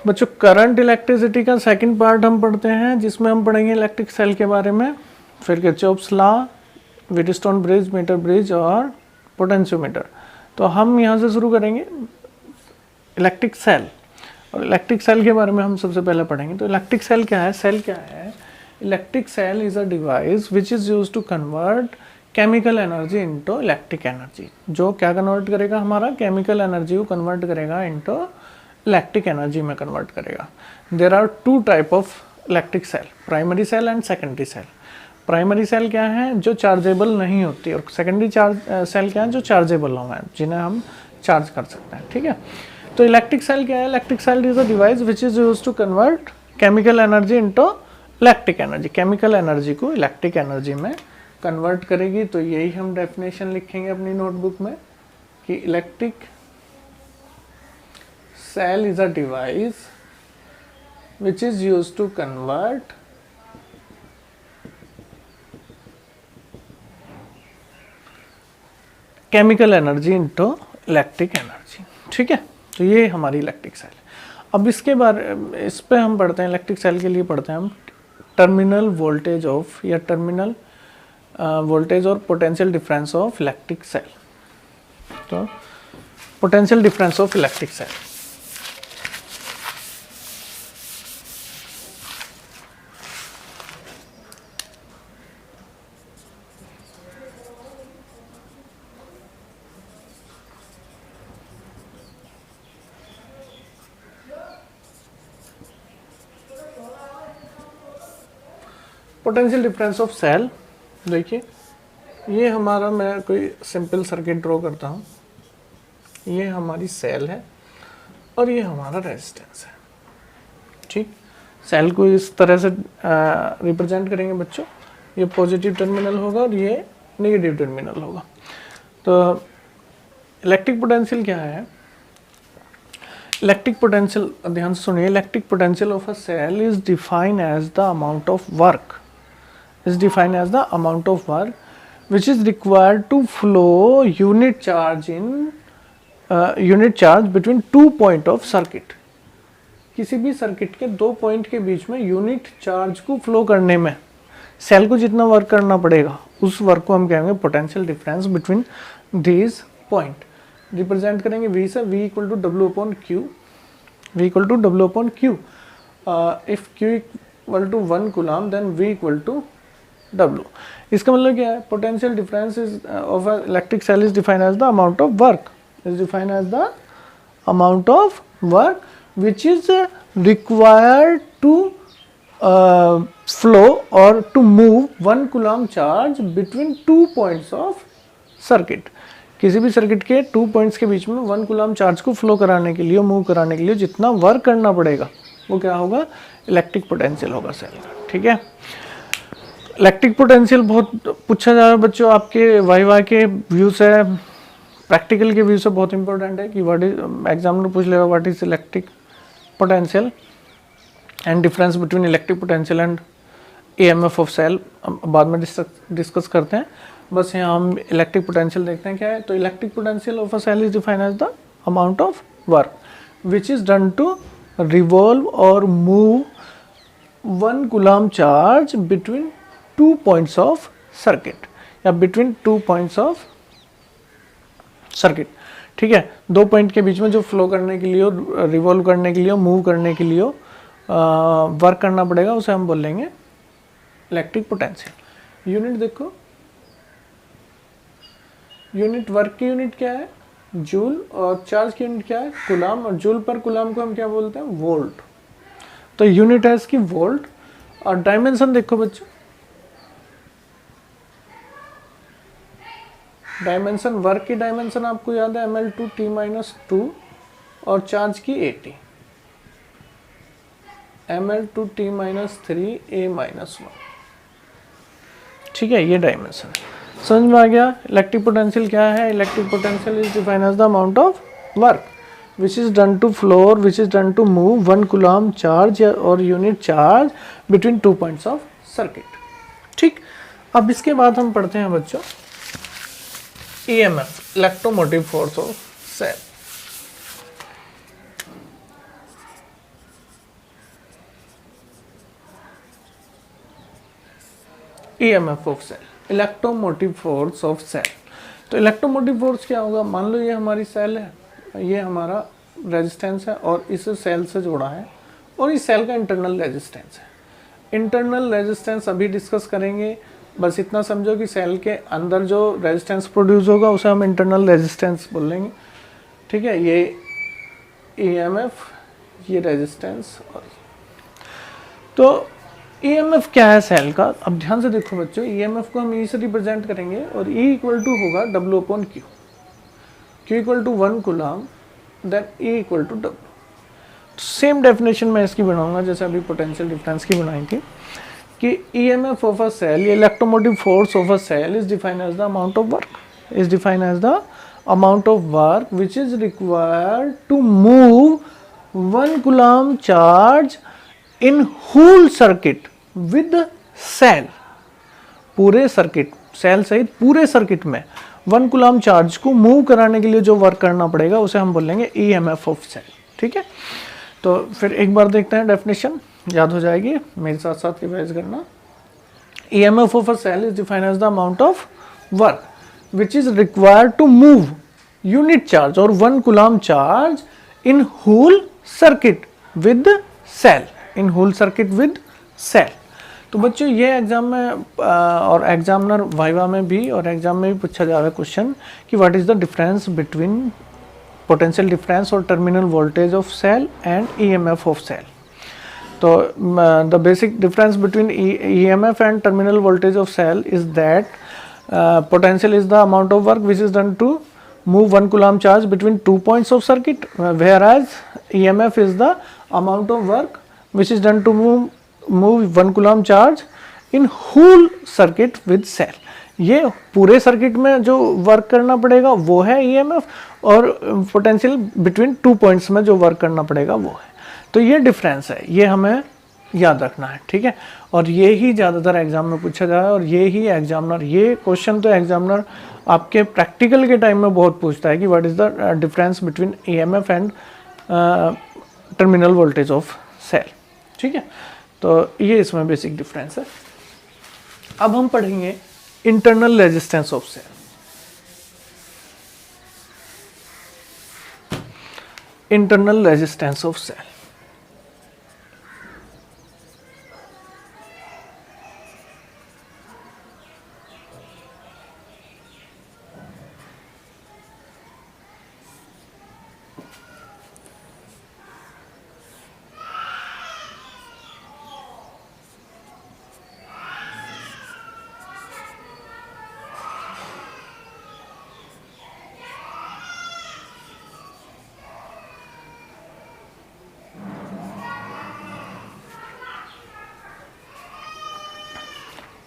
बच्चों current electricity का second part हम पढ़ते हैं, जिसमें हम पढ़ेंगे इलेक्ट्रिक सेल के बारे में, फिर Kirchhoff's law, Wheatstone bridge, meter bridge और पोटेंशियोमीटर। तो हम यहाँ से शुरू करेंगे इलेक्ट्रिक सेल, और इलेक्ट्रिक सेल के बारे में हम सबसे पहले पढ़ेंगे। तो इलेक्ट्रिक सेल क्या है? सेल क्या है? Electric cell is a device which is use to convert chemical energy into electric energy. जो क्या कन्वर्ट करेगा? हमारा केमिकल एनर्जी को कन्वर्ट करेगा इनटू इलेक्ट्रिक एनर्जी में कन्वर्ट करेगा। There are two type of electric cell, primary cell and secondary cell. Primary cell क्या है? जो चार्जेबल नहीं होती, और सेकेंडरी सेल क्या है? जो चार्जेबल हो है, जिन्हें हम चार्ज कर सकते हैं। ठीक है, तो इलेक्ट्रिक सेल क्या है? Electric cell is a device which is use to convert chemical energy into electric energy. Chemical energy को इलेक्ट्रिक एनर्जी में कन्वर्ट करेगी। तो यही हम डेफिनेशन लिखेंगे अपनी नोटबुक में कि electric cell is a device which is use to convert chemical energy into electric energy. ठीक है, तो ये हमारी इलेक्ट्रिक सेल है। अब इसके बारे इस पे हम पढ़ते हैं, इलेक्ट्रिक सेल के लिए पढ़ते हैं हम टर्मिनल वोल्टेज ऑफ, या टर्मिनल वोल्टेज और potential difference of electric cell. तो potential difference of electric cell, potential difference of cell. देखिए, ये हमारा, मैं कोई सिंपल सर्किट ड्रॉ करता हूँ। ये हमारी सेल है और ये हमारा रेजिस्टेंस है। ठीक, सेल को इस तरह से रिप्रेजेंट करेंगे बच्चों। ये पॉजिटिव टर्मिनल होगा और ये नेगेटिव टर्मिनल होगा। तो इलेक्ट्रिक पोटेंशियल क्या है? इलेक्ट्रिक पोटेंशियल, ध्यान से सुनिए, electric potential of a cell is defined as the amount of work, is defined as the amount of work which is required to flow unit charge between 2 point of circuit। किसी भी circuit के 2 point के बीच में unit charge को flow करने में cell को जितना वर्क करना पड़ेगा, उस वर्क को हम कहेंगे potential difference between these point. Represent करेंगे V से, V equal to W upon Q, V equal to W upon Q। If Q equal to 1 coulomb then V equal to W। इसका मतलब क्या है? Potential difference is of electric cell is defined as the amount of work, is defined as the amount of work which is required to flow और to move 1 coulomb charge between 2 points of circuit. किसी भी circuit के 2 points के बीच में 1 coulomb charge को flow कराने के लिए, मूव कराने के लिए जितना वर्क करना पड़ेगा, वो क्या होगा? इलेक्ट्रिक पोटेंशियल होगा सेल का। ठीक है, इलेक्ट्रिक पोटेंशियल बहुत पूछा जा रहा है बच्चों आपके वाइवा के व्यू से, प्रैक्टिकल के व्यू से बहुत इंपॉर्टेंट है कि व्हाट इज, एग्जामिनर पूछ लेगा what is electric potential and difference between electric potential and EMF of cell. बाद में डिस्कस करते हैं, बस यहाँ हम इलेक्ट्रिक पोटेंशियल देखते हैं क्या है। तो electric potential of a cell is defined as the amount of work which is done to revolve और move 1 coulomb charge between 2 points of circuit, या बिटवीन 2 पॉइंट्स ऑफ सर्किट। ठीक है, 2 पॉइंट के बीच में जो फ्लो करने के लिए, रिवॉल्व करने के लिए, मूव करने के लिए वर्क करना पड़ेगा, उसे हम बोलेंगे इलेक्ट्रिक पोटेंशियल। यूनिट देखो, यूनिट वर्क की यूनिट क्या है? जूल, और चार्ज की यूनिट क्या है? कूलम, और जूल पर कूलम को हम क्या बोलते हैं? वोल्ट। तो यूनिट है इसकी वोल्ट। और डायमेंशन देखो बच्चों, डायमेंशन, वर्क की डायमेंशन आपको याद है ml/t-2 और चार्ज की 80, ml/t-3 A-1। ठीक है, ये डायमेंशन है। समझ में आ गया? इलेक्ट्रिक पोटेंशियल क्या है? Electric potential is defined as the amount of work which is done to flow, which is done to move 1 coulomb charge और unit charge between 2 points of circuit. ठीक, अब इसके बाद हम पढ़ते हैं बच्चों EMF, electromotive force of cell. EMF of cell, electromotive force of cell. तो इलेक्ट्रोमोटिव फोर्स क्या होगा, मान लो ये हमारी सेल है, ये हमारा रेजिस्टेंस है और इसे सेल से जोड़ा है, और इस सेल का इंटरनल रेजिस्टेंस है। इंटरनल रेजिस्टेंस अभी डिस्कस करेंगे, बस इतना समझो कि सेल के अंदर जो रेजिस्टेंस प्रोड्यूस होगा उसे हम इंटरनल रेजिस्टेंस बोलेंगे, ठीक है। ये EMF, ये रेजिस्टेंस। तो EMF क्या है सेल का, अब ध्यान से देखो बच्चों, EMF को हम E से रिप्रेजेंट करेंगे और E इक्वल टू होगा W/Q, Q equal to 1 coulomb, then E equal to W। Same definition मैं इसकी बनाऊंगा जैसे अभी पोटेंशियल डिफरेंस की बनाई थी, कि EMF of a cell, electromotive force of a cell is defined as the amount of work, is defined as the amount of work which is required to move 1 coulomb charge in whole circuit with cell। पूरे circuit, cell सहित पूरे circuit में 1 coulomb charge को move कराने के लिए जो work करना पड़ेगा उसे हम बोलेंगे EMF ऑफ सेल, ठीक है। तो फिर एक बार देखते हैं, डेफिनेशन याद हो जाएगी, मेरे साथ साथ रिवाइज करना। EMF of a cell is defined as the amount of work which is required to move unit charge or 1 coulomb charge in whole circuit with cell, in whole circuit with cell। तो बच्चों ये exam में और examiner viva में भी और exam में भी पूछा जा रहा है क्वेश्चन कि what is the difference between potential difference और terminal voltage of cell and EMF of cell. तो the basic difference between EMF and terminal voltage of cell is that potential is the amount of work which is done to move 1 coulomb charge between 2 points of circuit, whereas EMF is the amount of work which is done to move 1 coulomb charge in whole circuit with cell। ये पूरे circuit में जो work करना पड़ेगा वो है EMF, और potential between 2 points में जो वर्क करना पड़ेगा वो है। तो ये डिफरेंस है, ये हमें याद रखना है, ठीक है। और ये ही ज़्यादातर एग्जाम में पूछा जा रहा है, और ये ही एग्जामिनर, ये क्वेश्चन तो एग्जामिनर आपके प्रैक्टिकल के टाइम में बहुत पूछता है कि what is the difference between EMF and terminal voltage of cell, ठीक है। तो ये इसमें बेसिक डिफरेंस है। अब हम पढ़ेंगे internal resistance of cell. Internal resistance of cell,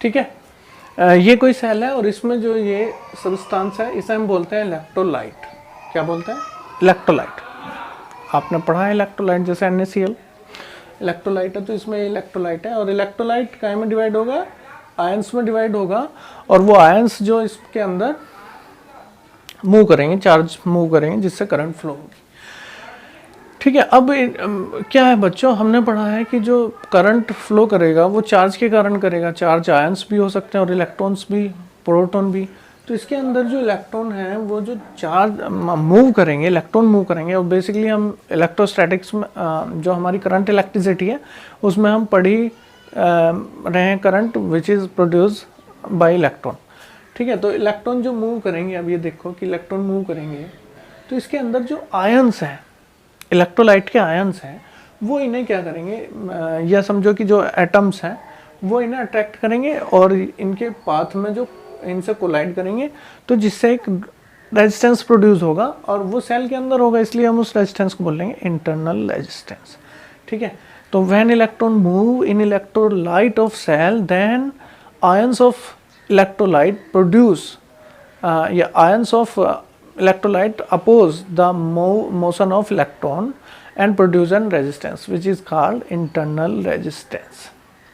ठीक है। ये कोई सेल है और इसमें जो ये सब्सटेंस है इसे हम बोलते हैं इलेक्ट्रोलाइट। क्या बोलते हैं? इलेक्ट्रोलाइट। आपने पढ़ा है इलेक्ट्रोलाइट, जैसे NaCl इलेक्ट्रोलाइट है, तो इसमें इलेक्ट्रोलाइट है। और इलेक्ट्रोलाइट काय में डिवाइड होगा? आयंस में डिवाइड होगा, और वो आयंस जो इसके अंदर मूव करेंगे, चार्ज मूव करेंगे, जिससे करंट फ्लो होगी। ठीक है। अब क्या है बच्चों, हमने पढ़ा है कि जो करंट फ्लो करेगा वो चार्ज के कारण करेगा। चार्ज आयंस भी हो सकते हैं और इलेक्ट्रॉन्स भी, प्रोटॉन भी। तो इसके अंदर जो इलेक्ट्रॉन है वो जो चार्ज मूव करेंगे, इलेक्ट्रॉन मूव करेंगे। और बेसिकली हम इलेक्ट्रोस्टैटिक्स में जो हमारी करंट इलेक्ट्रिसिटी है उसमें हम पढ़ी रहे हैं current which is produce by electron. ठीक है। तो इलेक्ट्रॉन जो मूव करेंगे, अब ये देखो कि इलेक्ट्रॉन मूव करेंगे तो इसके अंदर जो आयंस हैं, इलेक्ट्रोलाइट के आयंस हैं, वो इन्हें क्या करेंगे, या समझो कि जो एटम्स हैं वो इन्हें अट्रैक्ट करेंगे और इनके पाथ में जो इनसे कोलाइड करेंगे, तो जिससे एक रेजिस्टेंस प्रोड्यूस होगा और वो सेल के अंदर होगा, इसलिए हम उस रेजिस्टेंस को बोलेंगे इंटरनल रेजिस्टेंस। ठीक है। तो when electron move in electrolyte of cell, then ions of electrolyte produce या ions of electrolyte oppose the motion of electron and produce an resistance which is called internal resistance।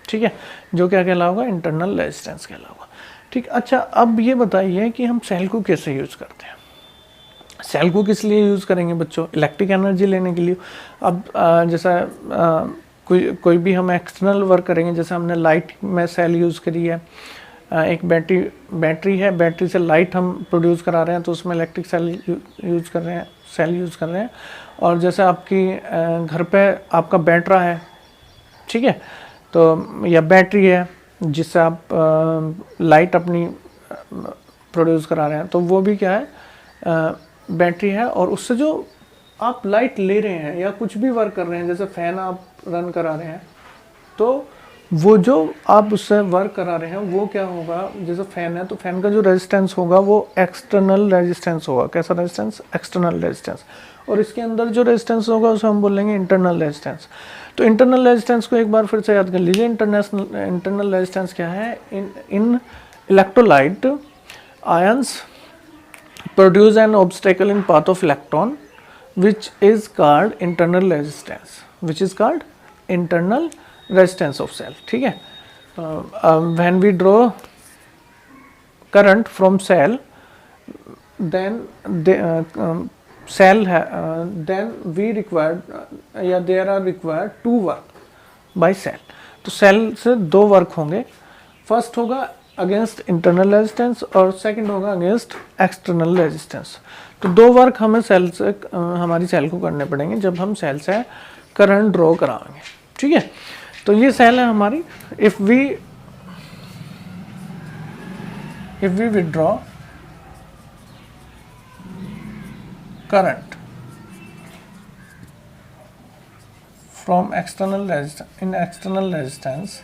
ठीक है, जो क्या कहलाएगा? Internal resistance कहलाएगा। ठीक। अच्छा, अब ये बताइए कि हम सेल को कैसे यूज़ करते हैं। सेल को किस लिए यूज़ करेंगे बच्चों? इलेक्ट्रिक एनर्जी लेने के लिए। अब जैसा कोई भी हम एक्सटर्नल वर्क करेंगे, जैसे हमने लाइट में सेल यूज़ करी है, एक बैटरी है, बैटरी से लाइट हम प्रोड्यूस करा रहे हैं तो उसमें इलेक्ट्रिक सेल यूज़ कर रहे हैं, और जैसे आपकी घर पे आपका बैटरा है, ठीक है, तो या बैटरी है जिससे आप लाइट अपनी प्रोड्यूस करा रहे हैं, तो वो भी क्या है, बैटरी है। और उससे जो आप लाइट ले रहे हैं या कुछ भी वर्क कर रहे हैं, जैसे फ़ैन आप रन करा रहे हैं, तो वो जो आप उससे वर्क करा रहे हैं वो क्या होगा, जैसे फ़ैन है तो फ़ैन का जो रेजिस्टेंस होगा वो एक्सटर्नल रेजिस्टेंस होगा। कैसा रेजिस्टेंस? External resistance. और इसके अंदर जो रेजिस्टेंस होगा उसे हम बोलेंगे इंटरनल रेजिस्टेंस। तो इंटरनल रेजिस्टेंस को एक बार फिर से याद कर लीजिए। इंटरनल रेजिस्टेंस क्या है? In electrolyte ions produce an obstacle in path of electron which is called internal resistance, of cell, ठीक है। When we draw current from cell, then then we required there are required two work by cell। तो cell से दो work होंगे, first होगा against internal resistance और second होगा against external resistance. तो दो वर्क हमें सेल से हमारी सेल को करने पड़ेंगे जब हम सेल से करंट ड्रॉ कराएंगे, ठीक है। तो ये सेल है हमारी। If we withdraw current from external resistance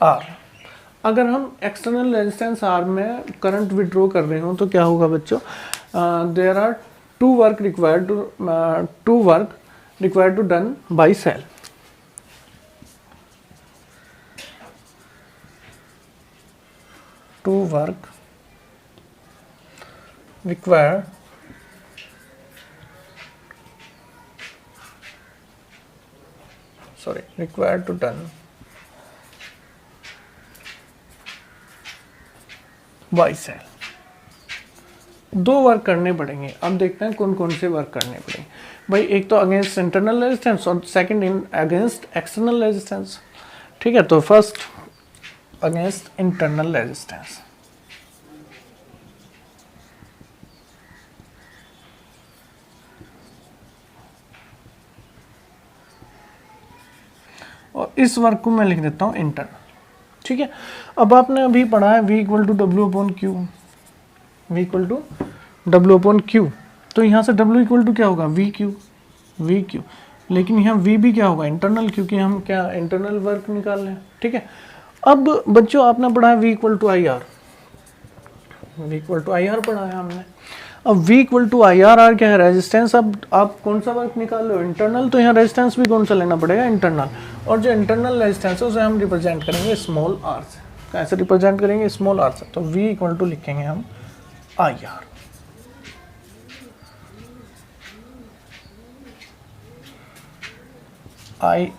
R, अगर हम एक्सटर्नल रेजिस्टेंस आर में करंट विड्रॉ कर रहे हो तो क्या होगा बच्चों? There are two work required to done by cell. Two work required to done by cell. दो वर्क करने पड़ेंगे। अब देखते हैं कौन कौन से वर्क करने पड़ेंगे भाई। एक तो अगेंस्ट इंटरनल रेजिस्टेंस और सेकंड अगेंस्ट एक्सटर्नल रेजिस्टेंस, ठीक है। तो फर्स्ट अगेंस्ट इंटरनल रेजिस्टेंस। और इस वर्क को मैं लिख देता हूं इंटरनल, ठीक है। अब आपने अभी पढ़ा है V equal to W upon Q, तो यहाँ से W इक्वल टू क्या होगा? V Q. लेकिन यहाँ V भी क्या होगा? इंटरनल, क्योंकि हम क्या इंटरनल वर्क निकाल रहे हैं, ठीक है। अब बच्चों आपने पढ़ा है V equal to I R पढ़ा है हमने। अब V equal to I R क्या है? रेजिस्टेंस। अब आप कौन सा वर्क निकाल रहे हो? इंटरनल। तो यहाँ रेजिस्टेंस भी कौन सा लेना पड़ेगा? इंटरनल। और जो इंटरनल रेजिस्टेंस है उसे हम रिप्रेजेंट करेंगे स्मॉल आर से। कैसे रिप्रेजेंट करेंगे? स्मॉल आर से। तो V इक्वल टू लिखेंगे हम I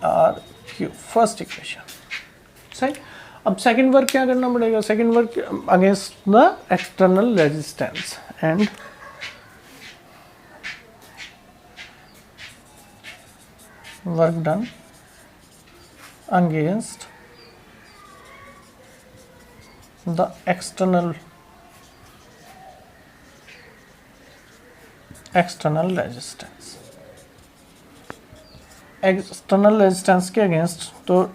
R Q, first equation, सही। अब सेकंड वर्क क्या करना पड़ेगा? Second work against the external resistance and work done against the external resistance। External resistance के अगेंस्ट, तो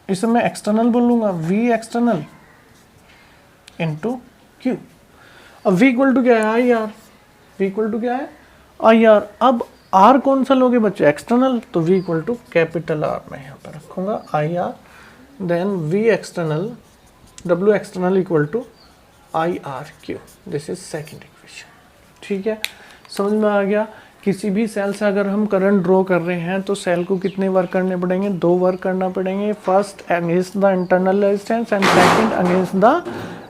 इसे मैं एक्सटर्नल बोलूंगा, V एक्सटर्नल इंटू Q। अब V इक्वल टू क्या है? I R. V equal to क्या है? I R. अब R कौन सा लोगे बच्चों? एक्सटर्नल। तो V equal to capital R मैं यहाँ पर रखूंगा, I R, then V external, W external equal to I R Q. This is second equation, ठीक है। समझ में आ गया? किसी भी सेल से अगर हम करंट ड्रॉ कर रहे हैं तो सेल को कितने वर्क करने पड़ेंगे? दो वर्क करना पड़ेंगे। First against the internal resistance and second against the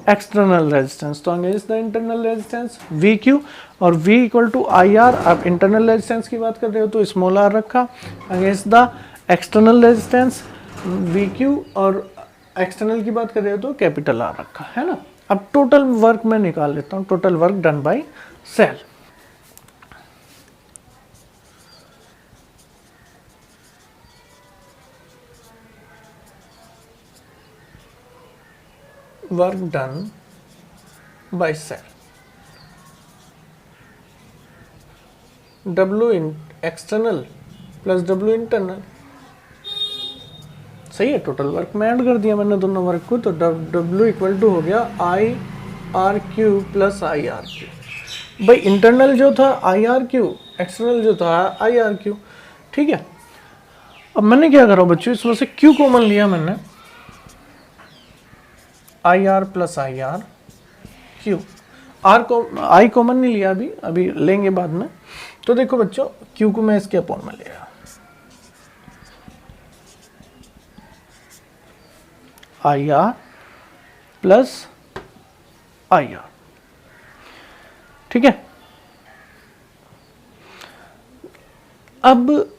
external resistance. तो against the internal resistance V Q और V equal to I R. आप इंटरनल रेजिस्टेंस की बात कर रहे हो तो स्मॉल आर रखा, against the external resistance V Q, और एक्सटर्नल की बात कर रहे हो तो कैपिटल आर रखा है ना। अब टोटल वर्क मैं निकाल लेता हूँ, total work done by cell. Work done by cell, W external plus W internal, सही है। टोटल वर्क में ऐड कर दिया मैंने दोनों वर्क को, तो W इक्वल टू हो गया IRQ प्लस IRQ। भाई इंटरनल जो था IRQ, एक्सटर्नल जो था IRQ, ठीक है। अब मैंने क्या करा बच्चों, इसमें से Q कॉमन लिया मैंने, IR plus IRQ, I common नहीं लिया, अभी लेंगे बाद में। तो देखो बच्चों, Q को मैं इसके अपॉन में ले रहा, IR प्लस IR, ठीक है। अब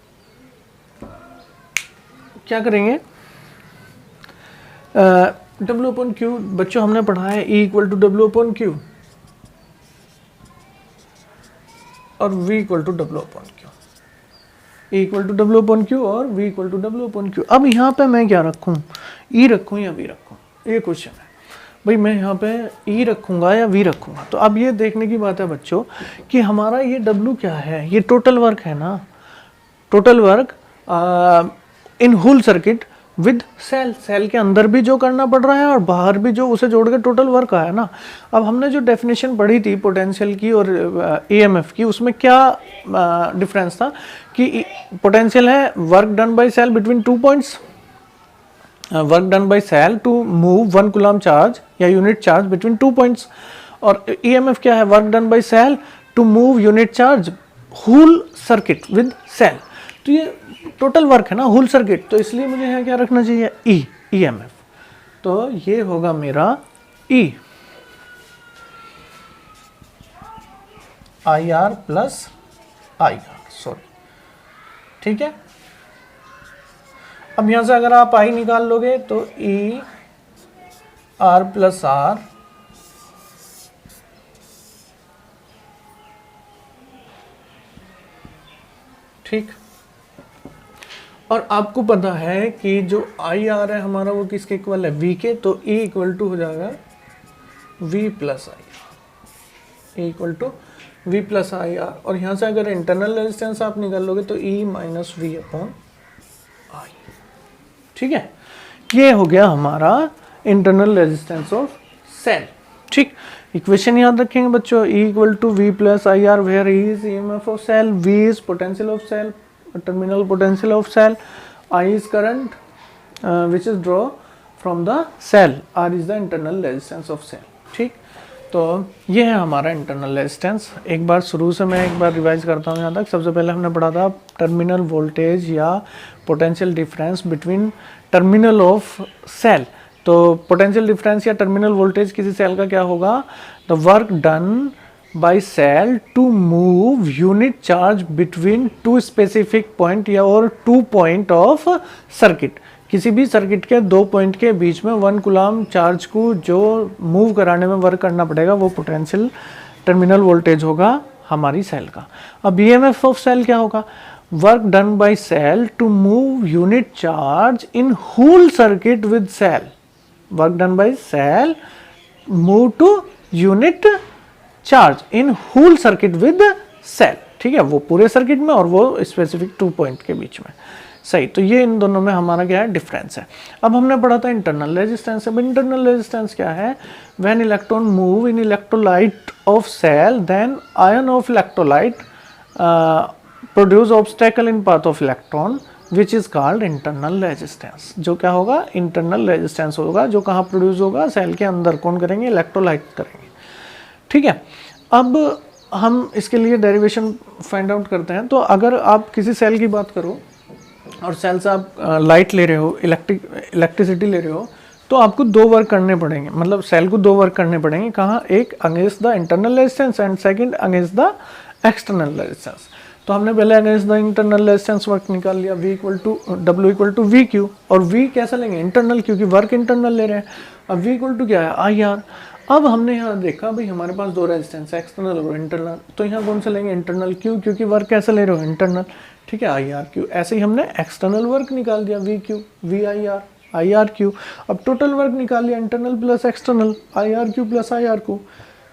क्या करेंगे, W अपॉन Q बच्चों हमने पढ़ा है E equal to W upon Q और V equal to W upon Q, E equal to W upon Q और V equal to W upon Q। अब यहाँ पे मैं क्या रखूँ, E रखूँ या V रखूँ, ये क्वेश्चन है भाई। मैं यहाँ पे E रखूँगा या V रखूँगा, तो अब ये देखने की बात है बच्चों कि हमारा ये W क्या है, ये टोटल वर्क है ना, total work in whole circuit with cell, cell के अंदर भी जो करना पड़ रहा है और बाहर भी जो, उसे जोड़ के टोटल वर्क आया ना। अब हमने जो डेफिनेशन पढ़ी थी पोटेंशियल की और EMF की, उसमें क्या डिफरेंस था कि पोटेंशियल है work done by cell between 2 points, work done by cell to move 1 coulomb charge या यूनिट चार्ज बिटवीन 2 पॉइंट्स, और EMF क्या है, work done by cell to move unit charge whole circuit with cell. तो ये total work है ना, whole circuit, तो इसलिए मुझे यहाँ क्या रखना चाहिए, EMF। तो ये होगा मेरा IR प्लस IR, सॉरी, ठीक है। अब यहां से अगर आप I निकाल लोगे तो ER प्लस R ठीक। और आपको पता है कि जो IR है हमारा वो किसके इक्वल है, V के, तो E इक्वल टू हो जाएगा V plus IR, E equal to V plus IR। और यहाँ से अगर इंटरनल रेजिस्टेंस आप निकाल लोगे तो E minus V upon I, ठीक है। ये हो गया हमारा इंटरनल रेजिस्टेंस ऑफ सेल, ठीक। इक्वेशन याद रखेंगे बच्चों, E equal to V plus IR, where E is EMF of cell, V is potential of cell, terminal potential of cell, I is current which is draw from the cell, R is the internal resistance of cell, ठीक। तो ये है हमारा internal resistance. एक बार शुरू से मैं एक बार रिवाइज करता हूँ यहाँ तक। सबसे पहले हमने पढ़ा था टर्मिनल वोल्टेज या potential difference between terminal of cell. तो पोटेंशियल डिफरेंस या टर्मिनल वोल्टेज किसी सेल का क्या होगा, the work done by cell to move unit charge between two specific point या और 2 point of circuit। किसी भी सर्किट के 2 पॉइंट के बीच में 1 कूलम चार्ज को जो मूव कराने में वर्क करना पड़ेगा वो पोटेंशियल टर्मिनल वोल्टेज होगा हमारी सेल का। अब EMF ऑफ सेल क्या होगा, work done by cell to move unit charge in whole circuit with cell, work done by cell move to unit charge in whole circuit with cell, ठीक है। वो पूरे सर्किट में और वो स्पेसिफिक 2 पॉइंट के बीच में, सही। तो ये इन दोनों में हमारा क्या है, डिफरेंस है। अब हमने पढ़ा था इंटरनल रेजिस्टेंस। अब इंटरनल रेजिस्टेंस क्या है, when electron move in electrolyte of cell then ion of electrolyte produce obstacle in path of electron which is called internal resistance. जो क्या होगा, इंटरनल रेजिस्टेंस होगा, जो कहाँ प्रोड्यूस होगा, सेल के अंदर। कौन करेंगे, इलेक्ट्रोलाइट करेंगे, ठीक है। अब हम इसके लिए डेरिवेशन फाइंड आउट करते हैं। तो अगर आप किसी सेल की बात करो और सेल से आप लाइट ले रहे हो, इलेक्ट्रिसिटी ले रहे हो, तो आपको 2 वर्क करने पड़ेंगे, मतलब सेल को 2 वर्क करने पड़ेंगे। कहाँ, एक against the internal resistance and second against the external resistance. तो हमने पहले against the internal resistance work निकाल लिया, W इक्वल टू VQ, और V कैसा लेंगे, इंटरनल, क्योंकि वर्क इंटरनल ले रहे हैं। अब V इक्वल टू क्या है, IR। अब हमने यहाँ देखा भाई हमारे पास 2 रेजिस्टेंस है, एक्सटर्नल और इंटरनल, तो यहाँ कौन सा लेंगे, इंटरनल, क्यों, क्योंकि वर्क कैसा ले रहे हो, इंटरनल, ठीक है, IRQ। ऐसे ही हमने एक्सटर्नल वर्क निकाल दिया, VQ, VIR, आई आर क्यू। अब टोटल वर्क निकाल लिया, internal plus external, I R Q plus I are को,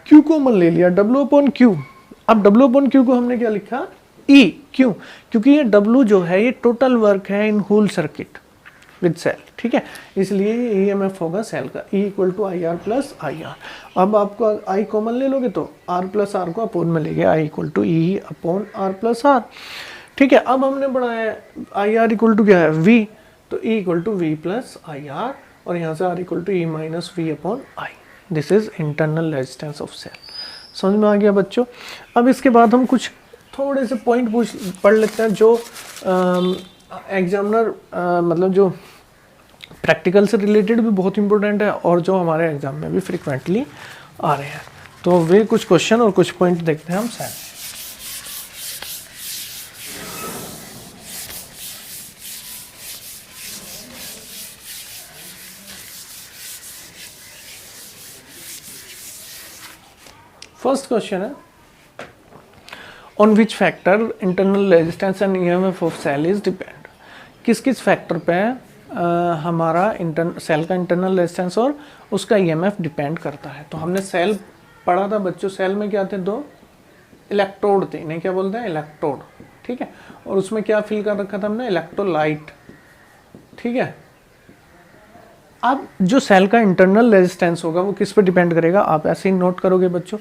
क्यू कॉमन ले लिया, डब्ल्यू अपॉन क्यू। अब डब्ल्यू अपॉन क्यू को हमने क्या लिखा, ई, क्यों, क्योंकि ये डब्ल्यू जो है ये टोटल वर्क है in whole circuit with cell, ठीक है, इसलिए ये ईएमएफ होगा सेल का, E equal to I R plus I R. अब आपको आई कॉमन ले लोगे तो आर प्लस आर को अपोन में लेंगे, I equal to E upon R plus R, ठीक है। अब हमने बढ़ाया आई आर इक्वल टू क्या है, वी, तो E equal to V plus I R, और यहाँ से R equal to E minus V upon I. This is internal resistance of cell. समझ में आ गया बच्चों। अब इसके बाद हम कुछ थोड़े से पॉइंट पढ़ लेते हैं जो एग्जामिनर मतलब जो प्रैक्टिकल से रिलेटेड भी बहुत इंपॉर्टेंट है और जो हमारे एग्जाम में भी फ्रिक्वेंटली आ रहे हैं। तो वे कुछ क्वेश्चन और कुछ पॉइंट देखते हैं हम सैन। फर्स्ट क्वेश्चन है, on which factor internal resistance and EMF of cell is depend. किस किस फैक्टर पे हमारा सेल का इंटरनल रेजिस्टेंस और उसका ईएमएफ डिपेंड करता है। तो हमने सेल पढ़ा था बच्चों, सेल में क्या थे, दो इलेक्ट्रोड थे, इन्हें क्या बोलते हैं, इलेक्ट्रोड, ठीक है, और उसमें क्या फिल कर रखा था हमने, इलेक्ट्रोलाइट, ठीक है। अब जो सेल का इंटरनल रेजिस्टेंस होगा वो किस पे डिपेंड करेगा, आप ऐसे ही नोट करोगे बच्चों।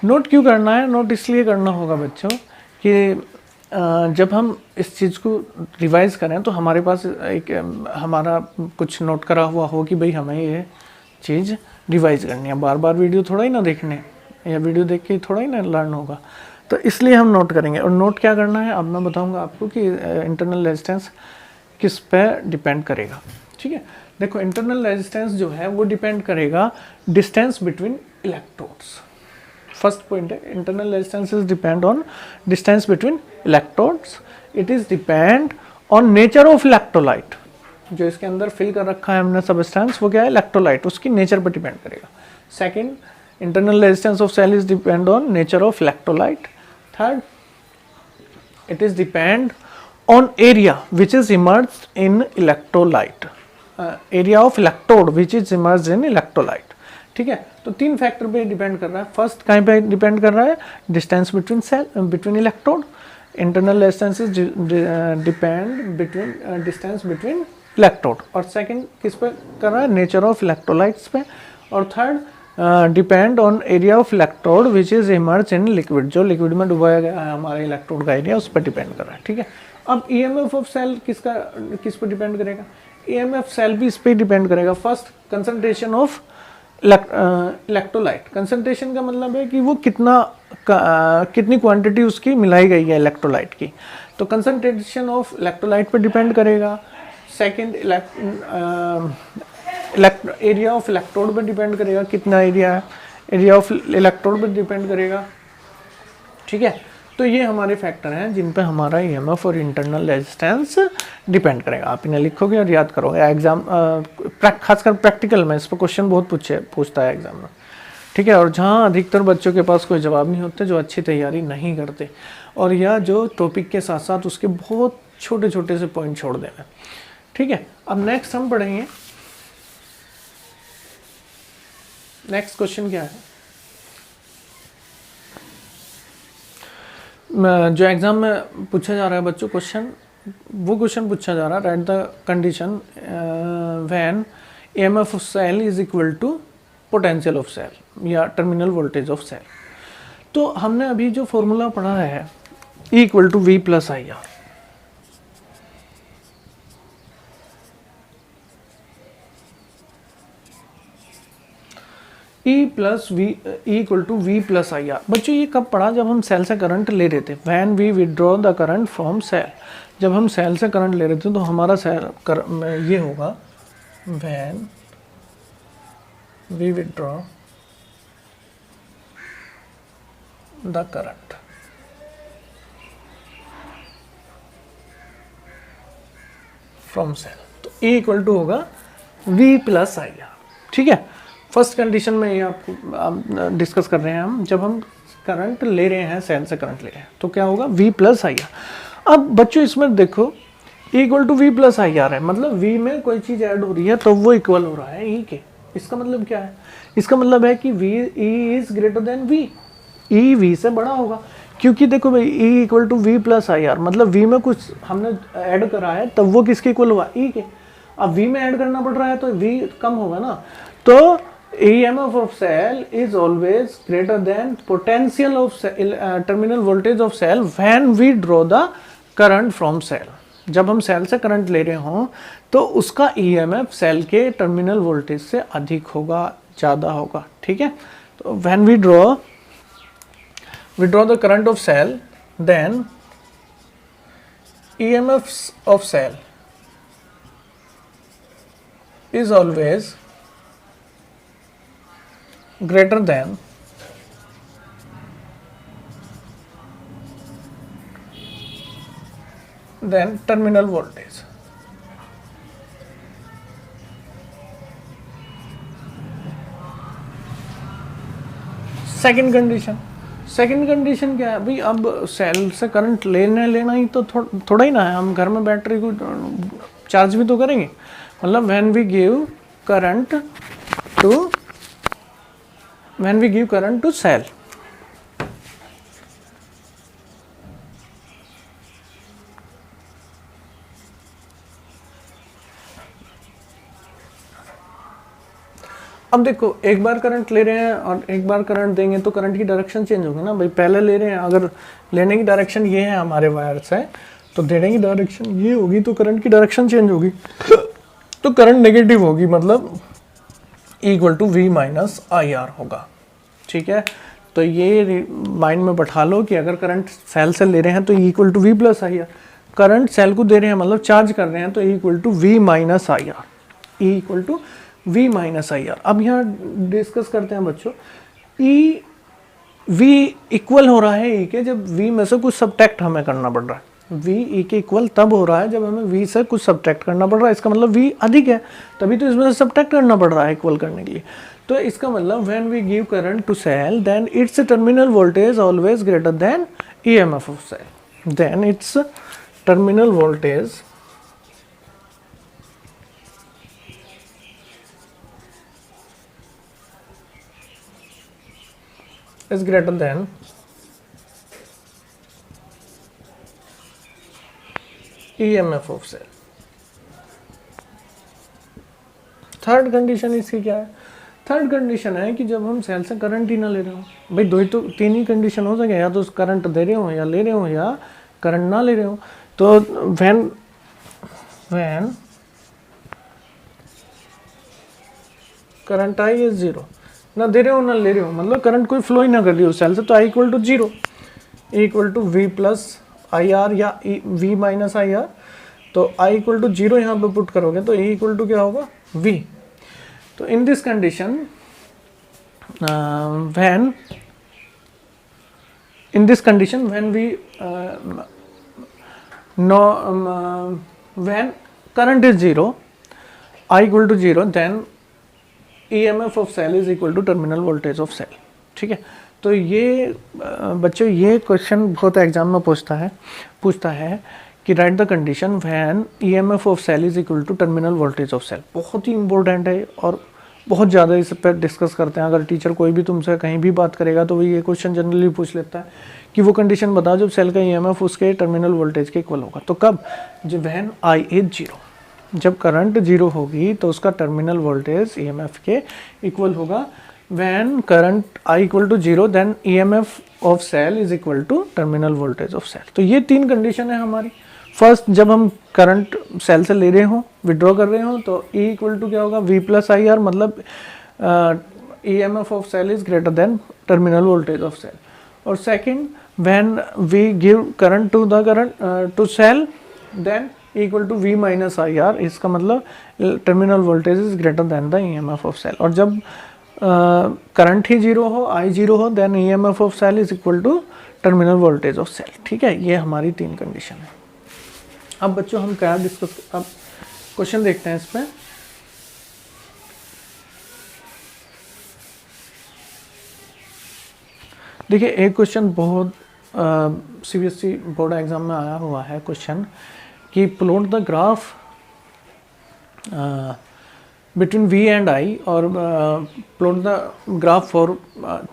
नोट क्यों करना है, नोट इसलिए करना होगा बच्चों कि जब हम इस चीज़ को रिवाइज करें तो हमारे पास एक हमारा कुछ नोट करा हुआ हो कि भाई हमें ये चीज़ रिवाइज करनी है, बार बार वीडियो थोड़ा ही ना देखने, या वीडियो देख के थोड़ा ही ना लर्न होगा, तो इसलिए हम नोट करेंगे। और नोट क्या करना है, अब मैं बताऊंगा आपको कि इंटरनल रेजिस्टेंस किस पे डिपेंड करेगा, ठीक है। देखो इंटरनल रेजिस्टेंस जो है वो डिपेंड करेगा distance between electrodes. First point है, internal resistance is depend on distance between electrodes. It is depend on nature of electrolyte. जो इसके अंदर फिल कर रखा है हमने सबस्टेंस, वो क्या है, इलेक्ट्रोलाइट, उसकी नेचर पर डिपेंड करेगा। Second, internal resistance of cell is depend on nature of electrolyte. Third, it is depend on area which is immersed in electrolyte, area of electrode which is immersed in electrolyte, ठीक है। तो तीन factor पे depend कर रहा है। First कहीं पे डिपेंड कर रहा है, distance between cell between electrode. Internal resistance is depend between distance between electrode. और सेकंड किस पे कर रहा है, नेचर ऑफ इलेक्ट्रोलाइट्स पे। और third depend on area of electrode which is emerge in liquid, जो लिक्विड में डुबाया गया है हमारे इलेक्ट्रोड का एरिया, उस पर डिपेंड कर रहा है, ठीक है। अब ईएमएफ ऑफ सेल किस पर डिपेंड करेगा, ईएमएफ सेल भी इस पर डिपेंड करेगा। First, concentration of electrolyte. Concentration का मतलब है कि वो कितनी क्वांटिटी उसकी मिलाई गई है इलेक्ट्रोलाइट की, तो कंसंट्रेशन ऑफ इलेक्ट्रोलाइट पे डिपेंड करेगा। सेकंड, एरिया ऑफ इलेक्ट्रोड पे डिपेंड करेगा, कितना एरिया है, एरिया ऑफ इलेक्ट्रोड पे डिपेंड करेगा, ठीक है। तो ये हमारे फैक्टर हैं जिन पे हमारा ईएमएफ और इंटरनल रेजिस्टेंस डिपेंड करेगा। आप इन्हें लिखोगे और याद करोगे। एग्जाम खासकर प्रैक्टिकल में इस पर क्वेश्चन बहुत पूछता है एग्जाम में, ठीक है। और जहाँ अधिकतर बच्चों के पास कोई जवाब नहीं होते, जो अच्छी तैयारी नहीं करते, और या जो टॉपिक के साथ साथ उसके बहुत छोटे छोटे से पॉइंट छोड़ देना, ठीक है। अब नेक्स्ट हम पढ़ेंगे, नेक्स्ट क्वेश्चन क्या है, जो एग्जाम में पूछा जा रहा है बच्चों क्वेश्चन, वो क्वेश्चन पूछा जा रहा है, write the condition when EMF of cell is equal to potential of cell या टर्मिनल वोल्टेज ऑफ सेल। तो हमने अभी जो फॉर्मूला पढ़ा है, E equal to V plus I R, E equal to V plus I R. बच्चों ये कब पढ़ा, जब हम सेल से करंट ले रहे थे, when we withdraw the current from cell. जब हम सेल से करंट ले रहे थे तो हमारा सेल ये होगा, when we withdraw the current from cell, तो E इक्वल टू होगा V प्लस आई आर, ठीक है। फर्स्ट कंडीशन में ये आपको डिस्कस कर रहे हैं हम, जब हम करंट ले रहे हैं, सेल से करंट ले रहे हैं, तो क्या होगा, V प्लस आई आर। अब बच्चों इसमें देखो equal to V plus I R है, मतलब वी में कोई चीज़ ऐड हो रही है तो वो इक्वल हो रहा है ई के। इसका मतलब क्या है? इसका मतलब है कि V E is greater than V, E V से बड़ा होगा। क्योंकि देखो भाई E equal to V plus I R, मतलब वी में कुछ हमने ऐड करा है तब वो किसके इक्वल हुआ? ई के। अब वी में ऐड करना पड़ रहा है तो वी कम होगा ना। तो EMF of cell is always greater than potential of terminal voltage of cell when we draw the current from cell। जब हम सेल से करंट ले रहे हों तो उसका EMF सेल के टर्मिनल वोल्टेज से अधिक होगा, ज़्यादा होगा, ठीक है। तो when we draw the current of cell, then EMF of cell is always greater than terminal voltage। Second condition क्या है भाई? अब सेल से करंट लेना ही तो थोड़ा ही ना है, हम घर में बैटरी को चार्ज भी तो करेंगे। मतलब when we give current to cell, अब देखो एक बार करंट ले रहे हैं और एक बार करंट देंगे तो करंट की डायरेक्शन चेंज होगी ना भाई। पहले ले रहे हैं, अगर लेने की डायरेक्शन ये है हमारे वायर से, तो देने की डायरेक्शन ये होगी, तो करंट की डायरेक्शन चेंज होगी तो करंट नेगेटिव होगी, मतलब equal to V minus I R होगा, ठीक है। तो ये माइंड में बैठा लो कि अगर करंट सेल से ले रहे हैं तो equal to V plus I R, current cell को दे रहे हैं मतलब चार्ज कर रहे हैं तो equal to V minus I R, equal to V minus I R. अब यहाँ डिस्कस करते हैं बच्चों, ई वी इक्वल हो रहा है ई के जब वी में से कुछ सब्ट्रैक्ट हमें करना पड़ रहा है। वी ई के इक्वल तब हो रहा है जब हमें वी से कुछ सब्ट्रैक्ट करना पड़ रहा है, इसका मतलब वी अधिक है, तभी तो इसमें से सब्ट्रैक्ट करना पड़ रहा है इक्वल करने के लिए। तो इसका मतलब when we give current to cell then its terminal voltage always greater than EMF of cell, then its terminal voltage is greater than EMF of cell। Third condition इसकी क्या है? थर्ड कंडीशन है कि जब हम सेल से current ही ना ले रहे हो। भाई दो ही तो तीन ही कंडीशन हो सके, या तो करंट दे रहे हो या ले रहे हो या करंट ना ले रहे हो। तो when current I is zero, ना दे रहे हो ना ले रहे हो, मतलब करंट कोई फ्लो ही ना कर रही हो सेल से, तो I equal to zero, equal to V plus I R या वी माइनस आई आर। तो आई इक्वल टू जीरो यहाँ पे पुट करोगे तो ई इक्वल टू क्या होगा? वी। तो in this condition when we when current is zero, I equal to zero, then EMF of cell is equal to terminal voltage of cell, ठीक है। तो ये बच्चों ये क्वेश्चन बहुत एग्जाम में पूछता है कि write the condition when EMF of cell is equal to terminal voltage of cell. बहुत ही इंपॉर्टेंट है और बहुत ज़्यादा इस पर डिस्कस करते हैं। अगर टीचर कोई भी तुमसे कहीं भी बात करेगा तो वो ये क्वेश्चन जनरली पूछ लेता है कि वो कंडीशन बताओ जब सेल का EMF उसके टर्मिनल वोल्टेज के इक्वल होगा। तो कब? जब व्हेन आई इज जीरो, जब करंट जीरो होगी तो उसका टर्मिनल वोल्टेज EMF के इक्वल होगा। When current I equal to zero then EMF of cell is equal to terminal voltage of cell. तो ये तीन कंडीशन है हमारी। फर्स्ट, जब हम करंट सेल से ले रहे हो, विड्रॉ कर रहे हो, तो E इक्वल टू क्या होगा? वी प्लस आई आर, मतलब EMF of cell is greater than terminal voltage of cell. और second, when we give current to cell then equal to V minus I R, इसका मतलब terminal voltage is greater than the EMF of cell. और जब current ही zero हो, I zero हो, then EMF of cell is equal to terminal voltage of cell, ठीक है। ये हमारी तीन कंडीशन है। अब बच्चों हम क्या डिस्कस, अब क्वेश्चन देखते हैं इसमें। देखिए एक क्वेश्चन बहुत CBSE बोर्ड एग्जाम में आया हुआ है क्वेश्चन कि plot the graph between V and I और plot the graph for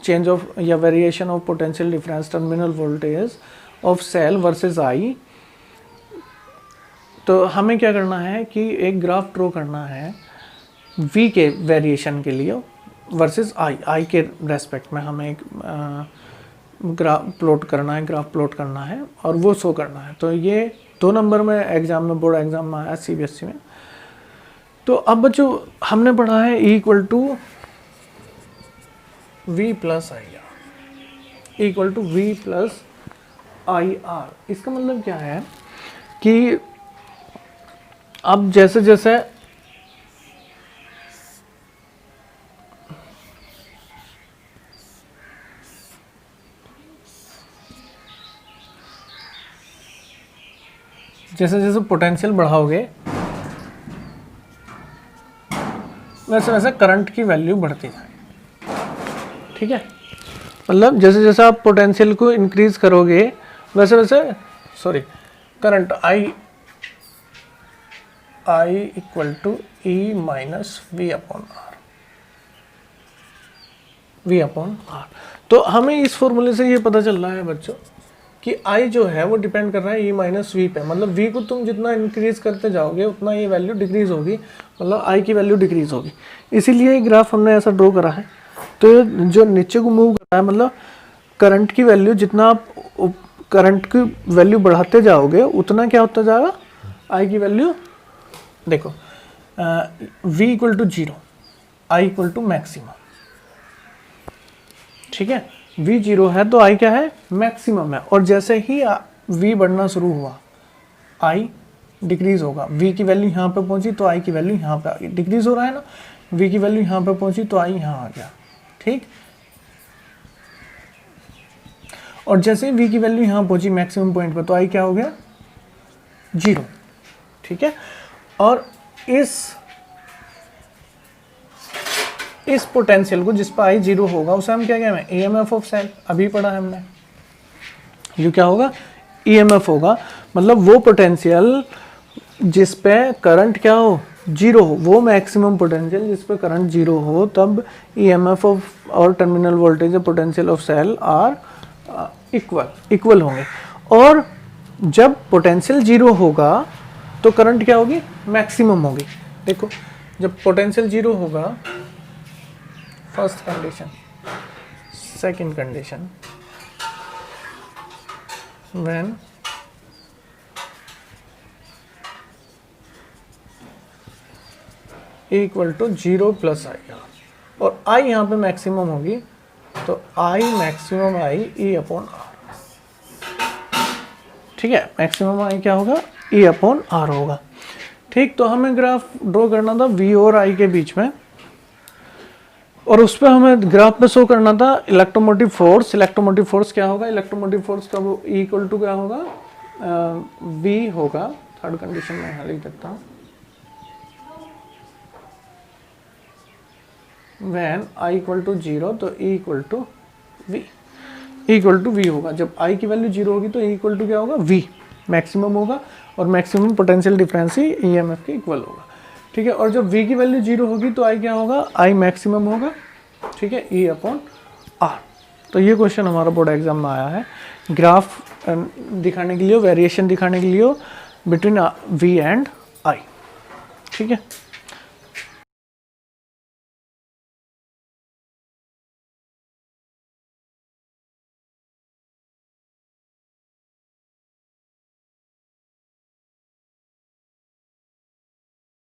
change of या variation of potential difference terminal voltage of cell versus I। तो हमें क्या करना है कि एक ग्राफ ड्रॉ करना है V के वेरिएशन के लिए वर्सेस I के रेस्पेक्ट में हमें एक ग्राफ प्लॉट करना है और वो शो करना है। तो ये 2 नंबर में एग्जाम में, बोर्ड एग्जाम में आया CBSE में। तो अब बच्चों हमने पढ़ा है E equal to V plus I R, equal to V plus I R. इसका मतलब क्या है कि अब जैसे जैसे पोटेंशियल बढ़ाओगे वैसे वैसे करंट की वैल्यू बढ़ती जाएगी। ठीक है, मतलब जैसे जैसे आप पोटेंशियल को इंक्रीज करोगे वैसे वैसे current I equal to E minus V upon R. तो हमें इस फॉर्मूले से ये पता चल रहा है बच्चों कि I जो है वो डिपेंड कर रहा है E माइनस V पे। मतलब V को तुम जितना इंक्रीज करते जाओगे उतना ये वैल्यू डिक्रीज होगी, मतलब I की वैल्यू डिक्रीज होगी। इसीलिए ये ग्राफ हमने ऐसा ड्रॉ करा है। तो ये जो नीचे को मूव कर रहा है, मतलब करंट की वैल्यू जितना आप करंट की वैल्यू बढ़ाते जाओगे उतना क्या होता जाएगा, I की वैल्यू देखो V equal to 0, I equal to maximum. ठीक है, V 0 है तो I क्या है, मैक्सिमम है। और जैसे ही V बढ़ना शुरू हुआ I डिक्रीज होगा। V की वैल्यू यहाँ पे पहुंची तो I की वैल्यू यहाँ पे आ गई, डिक्रीज हो रहा है ना। V की वैल्यू यहाँ पे पहुंची तो I यहाँ आ गया। ठीक, और जैसे ही V की वैल्यू यहाँ पहुंची मैक्सिमम पॉइंट पे तो I क्या हो गया, 0। ठीक है, और इस पोटेंशियल को जिस पर I 0 होगा उसे हम क्या कहेंगे, EMF ऑफ सेल। अभी पढ़ा है हमने, ये क्या होगा, EMF होगा। मतलब वो पोटेंशियल जिस पे करंट क्या हो, 0 हो, वो मैक्सिमम पोटेंशियल जिस पे करंट 0 हो, तब EMF ऑफ और terminal voltage potential of cell are equal होंगे। और जब पोटेंशियल 0 होगा तो करंट क्या होगी, मैक्सिमम होगी। देखो जब पोटेंशियल 0 होगा, first condition, second condition, when equal to 0 plus I, और I यहाँ पे मैक्सिमम होगी तो I maximum I E upon R. ठीक है, मैक्सिमम I क्या होगा, E अपॉन आर होगा। ठीक, तो हमें ग्राफ ड्रॉ करना था V और I के बीच में, और उस पर हमें ग्राफ पे शो करना था इलेक्ट्रोमोटिव फोर्स। इलेक्ट्रोमोटिव फोर्स क्या होगा, इलेक्ट्रोमोटिव फोर्स का वो E इक्वल टू क्या होगा, V होगा। थर्ड कंडीशन में यहाँ लिख देता हूँ, व्हेन I इक्वल टू 0 तो E equal to V, E equal to V होगा। जब I की वैल्यू 0 होगी तो E इक्वल टू क्या होगा, V मैक्सिमम होगा, और मैक्सिमम पोटेंशियल डिफरेंस ही EMF के इक्वल होगा। ठीक है, और जब V की वैल्यू 0 होगी तो I क्या होगा, I मैक्सिमम होगा। ठीक है, E अपॉन आर। तो ये क्वेश्चन हमारा बोर्ड एग्जाम में आया है, ग्राफ दिखाने के लिए, वेरिएशन दिखाने के लिए बिटवीन V एंड I। ठीक है।